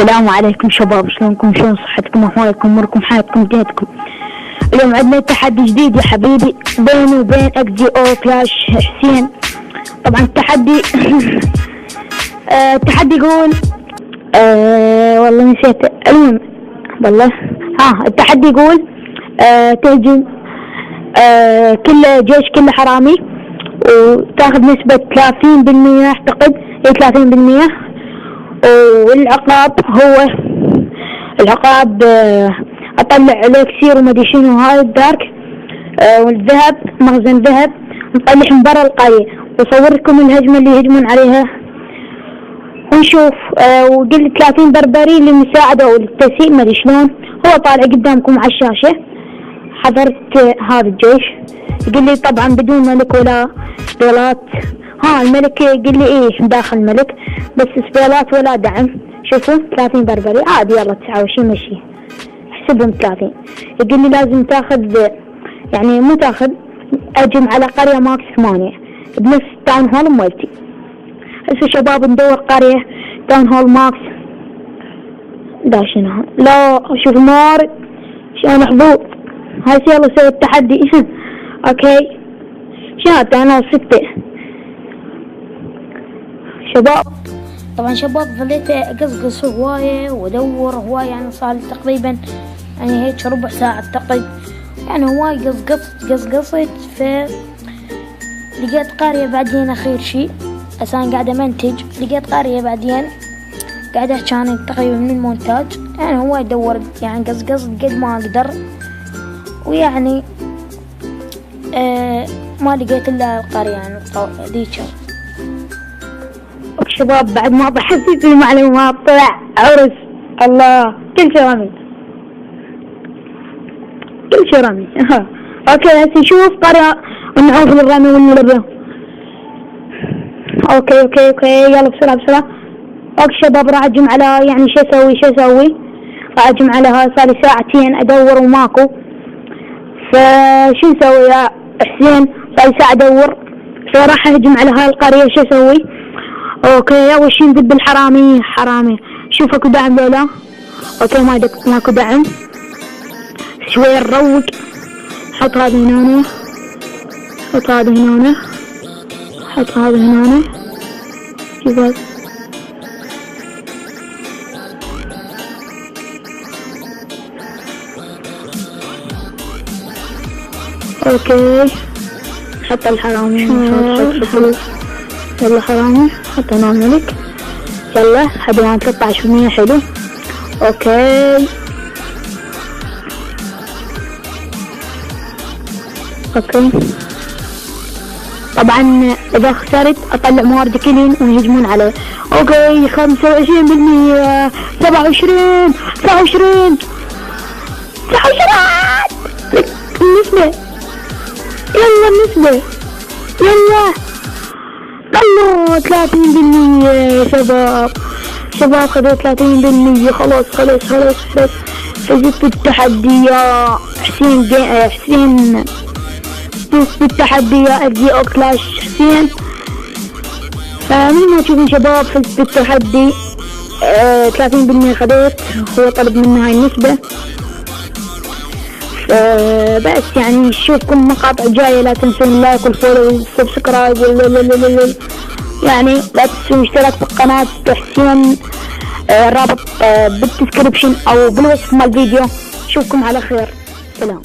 السلام عليكم شباب، شلونكم؟ شلون صحتكم؟ احوالكم؟ اموركم؟ حياتكم؟ دنيتكم؟ اليوم عندنا تحدي جديد يا حبيبي بيني وبين اكس جي او كلاش حسين. طبعا التحدي التحدي يقول والله نسيت. المهم والله التحدي يقول تهجم كل جيش كله حرامي وتاخذ نسبة 30% اعتقد، 30%. والعقاب هو اطلع الاكسير وما ادري شنو هاي الدارك والذهب، مخزن ذهب، نطلع من برا القرية واصور لكم الهجمة اللي يهجمون عليها ونشوف. وقل لي 30 بربري للمساعدة وللتسيء ما ادري شلون. هو طالع قدامكم على الشاشة. حضرت هذا الجيش، يقول لي طبعا بدون ملك ولا سبيلات. الملك يقول لي ايه داخل الملك بس سبيلات ولا دعم. شوفوا 30 بربري عادي، يلا 29 مشي احسبهم 30. يقول لي لازم تاخذ، يعني مو تاخذ، اجم على قرية ماكس 8 بنفس تاون هول مالتي. هسه شباب ندور قرية تاون هول ماكس داشنها. لا شوف الموارد شلون محظوظ. هاي يلا سوي التحدي. اوكي شهادة انا 6 شباب. طبعا شباب ظليت اقصقص هواية وادور هواية، يعني صار تقريبا يعني هيك ربع ساعة اعتقد، يعني هواي قصقصت. لقيت قرية بعدين اخير شي اسان قاعد امنتج، لقيت قرية بعدين قاعدة كانت تقريبا من المونتاج. يعني هواي دورت، يعني قصقصت قد ما اقدر، ويعني ما لقيت الا القرية يعني ذيك. شباب بعد ما حسيت المعلومات طلع عرس الله كل شي رمي. اوكي هسه نشوف قرية ونعوف للرمي والنلبة. اوكي يلا بسرعة. اوكي شباب راح اجم على، يعني شو اسوي راح اجم على هاي. صار لي ساعتين ادور وماكو، فشو نسوي يا حسين؟ صار لي ساعة ادور، فراح اهجم على هاي القرية. شو اسوي؟ اوكي اول شي ندب الحرامي. شوف اكو دعم لولا؟ اوكي ماكو دعم. شوية نروق، حط هذا هنا، حط هذا هنا، حط هذا هنا. شوف هذا اوكي. حط الحرامي، حط يلا حرامي، حطينا الملك. يلا حدوان 13%. حلو. اوكي طبعا اذا خسرت اطلع موارد كلين ويهجمون علي. اوكي 25%، 27 النسبة. يلا النسبة يلا 30%. شباب خذوا 30%. خلاص فزت التحدي يا حسين. فزت بالتحدي يا اكس جي او كلاش حسين. من ما تشوفون شباب فزت بالتحدي 30% خذيت. هو طلب مني هاي النسبة. بس يعني نشوفكم مقاطع جاية. لا تنسون اللايك والفولو والسبسكرايب يعني لا تنسون الاشتراك بالقناة حسين. الرابط بالدسكريبشن او بالوصف مال الفيديو. نشوفكم على خير. سلام.